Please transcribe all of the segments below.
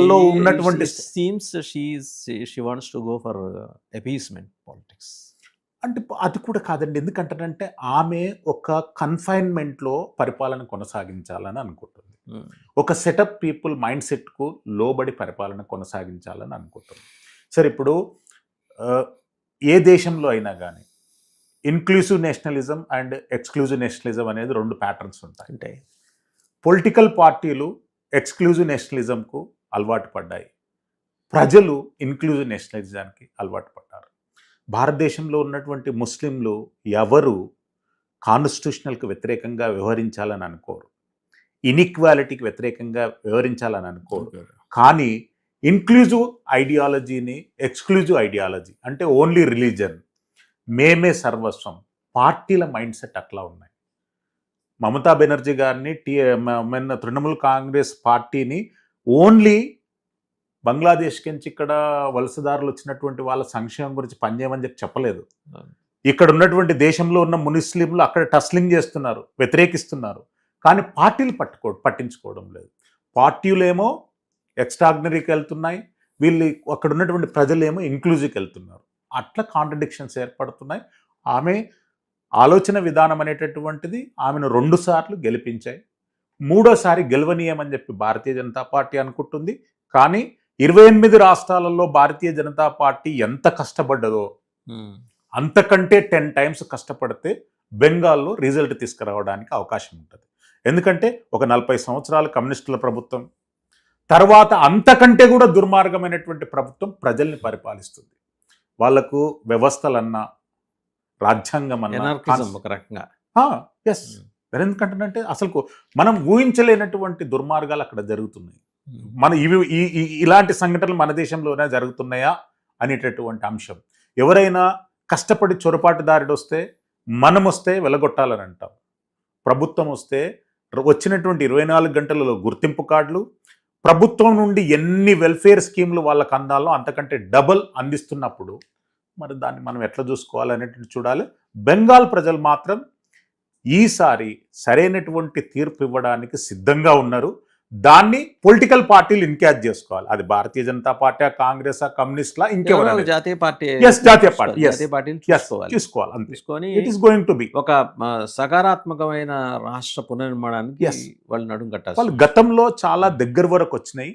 లో ఉన్నటువంటి seems she wants to go for appeasement politics. అంటే అది కూడా కాదండి. ఎందుకంటారంటే ఆమె ఒక కన్ఫైన్మెంట్లో పరిపాలన కొనసాగించాలని అనుకుంటుంది. ఒక సెటప్ పీపుల్ మైండ్ సెట్కు లోబడి పరిపాలన కొనసాగించాలని అనుకుంటుంది. సరే, ఇప్పుడు ఏ దేశంలో అయినా కానీ inclusive nationalism and exclusive nationalism అనేది రెండు ప్యాటర్న్స్ ఉంటాయి. అంటే పొలిటికల్ పార్టీలు ఎక్స్క్లూజివ్ నేషనలిజంకు అలవాటు పడ్డాయి, ప్రజలు ఇన్క్లూజివ్ నేషనలిజానికి అలవాటు పడ్డారు. భారతదేశంలో ఉన్నటువంటి ముస్లింలు ఎవరు కాన్స్టిట్యూషనల్కి వ్యతిరేకంగా వ్యవహరించాలని అనుకోరు, ఇన్ఈక్వాలిటీకి వ్యతిరేకంగా వ్యవహరించాలని అనుకోరు. కానీ ఇన్క్లూజివ్ ఐడియాలజీని ఎక్స్క్లూజివ్ ఐడియాలజీ అంటే ఓన్లీ రిలీజన్, మేమే సర్వస్వం, పార్టీల మైండ్ సెట్ అట్లా ఉన్నాయి. మమతా బెనర్జీ గారిని తృణమూల్ కాంగ్రెస్ పార్టీని ఓన్లీ బంగ్లాదేశ్కి నుంచి ఇక్కడ వలసదారులు వచ్చినటువంటి వాళ్ళ సంక్షేమం గురించి పనిచేయమని చెప్పలేదు. ఇక్కడ ఉన్నటువంటి దేశంలో ఉన్న ముస్లింలు అక్కడ టస్లింగ్ చేస్తున్నారు, వ్యతిరేకిస్తున్నారు. కానీ పార్టీలు పట్టించుకోవడం లేదు. పార్టీలేమో ఎక్స్ట్రాడినరీకి వెళ్తున్నాయి, వీళ్ళు అక్కడ ఉన్నటువంటి ప్రజలేమో ఇంక్లూజివ్కి వెళ్తున్నారు. అట్లా కాంట్రడిక్షన్స్ ఏర్పడుతున్నాయి. ఆమె ఆలోచన విధానం అనేటటువంటిది ఆమెను 2 సార్లు గెలిపించాయి. 3వసారి గెలవనీయమని చెప్పి భారతీయ జనతా పార్టీ అనుకుంటుంది. కానీ 28 రాష్ట్రాలలో భారతీయ జనతా పార్టీ ఎంత కష్టపడ్డదో అంతకంటే 10 టైమ్స్ కష్టపడితే బెంగాల్లో రిజల్ట్ తీసుకురావడానికి అవకాశం ఉంటుంది. ఎందుకంటే ఒక 40 సంవత్సరాల కమ్యూనిస్టుల ప్రభుత్వం తర్వాత అంతకంటే కూడా దుర్మార్గమైనటువంటి ప్రభుత్వం ప్రజల్ని పరిపాలిస్తుంది. వాళ్లకు వ్యవస్థలన్నా రాజ్యాంగం అన్నా ఒక రకంగా ఎస్. ఎందుకంటే అసలు మనం ఊహించలేనటువంటి దుర్మార్గాలు అక్కడ జరుగుతున్నాయి. మన ఇలాంటి సంఘటనలు మన దేశంలోనే జరుగుతున్నాయా అనేటటువంటి అంశం. ఎవరైనా కష్టపడి చొరపాటుదారుడు వస్తే మనం వస్తే వెలగొట్టాలని అంటాం. ప్రభుత్వం వస్తే వచ్చినటువంటి 24 గంటలలో గుర్తింపు కార్డులు, ప్రభుత్వం నుండి ఎన్ని వెల్ఫేర్ స్కీమ్లు వాళ్ళకు అందాలో అంతకంటే డబల్ అందిస్తున్నప్పుడు మరి దాన్ని మనం ఎట్లా చూసుకోవాలనేటువంటి చూడాలి. బెంగాల్ ప్రజలు మాత్రం ఈసారి సరైనటువంటి తీర్పు ఇవ్వడానికి సిద్ధంగా ఉన్నారు. దాన్ని పొలిటికల్ పార్టీలు ఇన్క్యాచ్ చేసుకోవాలి. అది భారతీయ జనతా పార్టీ, కాంగ్రెస్, కమ్యూనిస్ట్లా, ఇంకెవరైనా జాతీయ పార్టీ తీసుకొని it is going to be ఒక సకారాత్మకమైన రాష్ట్ర పునర్నిర్మాణానికి వాళ్ళు నడుం కట్టాలి. వాళ్ళు గతంలో చాలా దగ్గర వరకు వచ్చినాయి.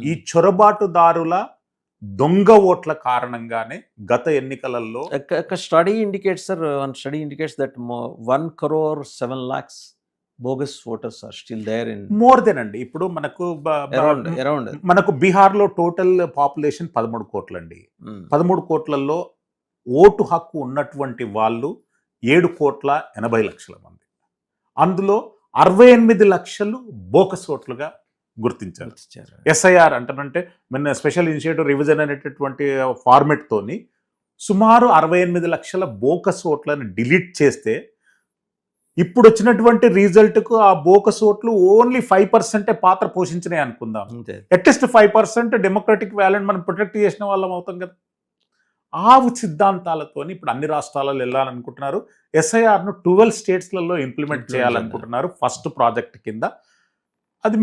ఈ చొరబాటుదారుల దొంగ ఓట్ల కారణంగానే గత ఎన్నికలలో study indicates that 1,07,00,000 bogus voters are still there in more than అండి. ఇప్పుడు మనకు around మనకు బీహార్లో టోటల్ పాపులేషన్ 13 కోట్లు అండి. 13 కోట్లలో ఓటు హక్కు ఉన్నటువంటి వాళ్ళు 7,80,00,000 మంది. అందులో 68 లక్షలు బోకస్ ఓట్లుగా గుర్తించారు. ఎస్ఐఆర్ అంటే మన స్పెషల్ ఇనిషియేటివ్ రివిజన్ అనేటటువంటి ఫార్మెట్ తోని సుమారు 68 లక్షల బోకస్ ఓట్లను డిలీట్ చేస్తే ఇప్పుడు వచ్చినటువంటి రిజల్ట్కు ఆ బోకస్ ఓట్లు ఓన్లీ 5% పాత్ర పోషించినాయి అనుకుందాం. అట్లీస్ట్ 5% డెమోక్రటిక్ వ్యాల్యూని మనం ప్రొటెక్ట్ చేసిన వాళ్ళం అవుతాం కదా. ఆ సిద్ధాంతాలతో ఇప్పుడు అన్ని రాష్ట్రాలలో వెళ్ళాలనుకుంటున్నారు. ఎస్ఐఆర్ను 12 స్టేట్స్లలో ఇంప్లిమెంట్ చేయాలనుకుంటున్నారు ఫస్ట్ ప్రాజెక్ట్ కింద. అది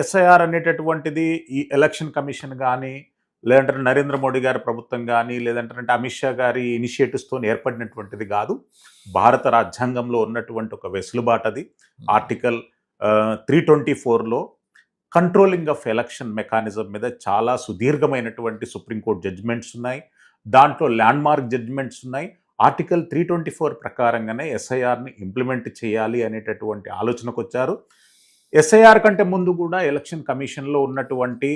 ఎస్ఐఆర్ అనేటటువంటిది ఈ ఎలక్షన్ కమిషన్ కానీ, లేదంటే నరేంద్ర మోడీ గారి ప్రభుత్వం కానీ, లేదంటే అమిత్ షా గారి ఇనిషియేటివ్స్తో ఏర్పడినటువంటిది కాదు. భారత రాజ్యాంగంలో ఉన్నటువంటి ఒక వెసులుబాటు అది. ఆర్టికల్ 324లో కంట్రోలింగ్ ఆఫ్ ఎలక్షన్ మెకానిజం మీద చాలా సుదీర్ఘమైనటువంటి సుప్రీంకోర్టు జడ్జిమెంట్స్ ఉన్నాయి. దాంట్లో ల్యాండ్ మార్క్ జడ్జిమెంట్స్ ఉన్నాయి. ఆర్టికల్ 324 ప్రకారంగానే ఎస్ఐఆర్ని ఇంప్లిమెంట్ చేయాలి అనేటటువంటి ఆలోచనకు వచ్చారు. ఎస్ఐఆర్ కంటే ముందు కూడా ఎలక్షన్ కమిషన్లో ఉన్నటువంటి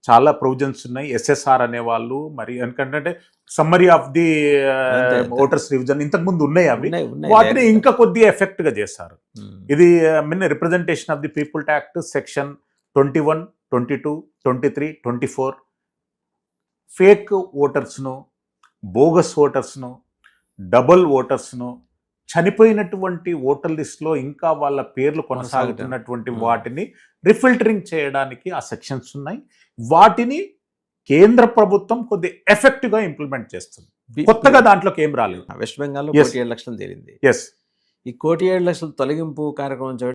చాలా ప్రొవిజన్స్ ఉన్నాయి. ఎస్ఎస్ఆర్ అనేవాళ్ళు, మరి ఎందుకంటే summary of the voters revision ఇంతకుముందు ఉన్నాయి. అవి వాటిని ఇంకా కొద్దిగా ఎఫెక్ట్గా చేశారు. ఇది representation of the people act section 21, 22, 23, 24 fake ఓటర్స్ను, బోగస్ ఓటర్స్ను, డబుల్ ఓటర్స్ను, చనిపోయినటువంటి ఓటర్ లిస్ట్లో ఇంకా వాళ్ళ పేర్లు కొనసాగుతున్నటువంటి వాటిని రిఫిల్టరింగ్ చేయడానికి ఆ సెక్షన్స్ ఉన్నాయి. వాటిని కేంద్ర ప్రభుత్వం కొద్ది ఎఫెక్టివ్గా ఇంప్లిమెంట్ చేస్తుంది. కొత్తగా దాంట్లోకి ఏం రాలేదు. వెస్ట్ బెంగాల్లో 1,07,00,000 తేలింది. ఎస్, ఈ 1,07,00,000 తొలగింపు కార్యక్రమం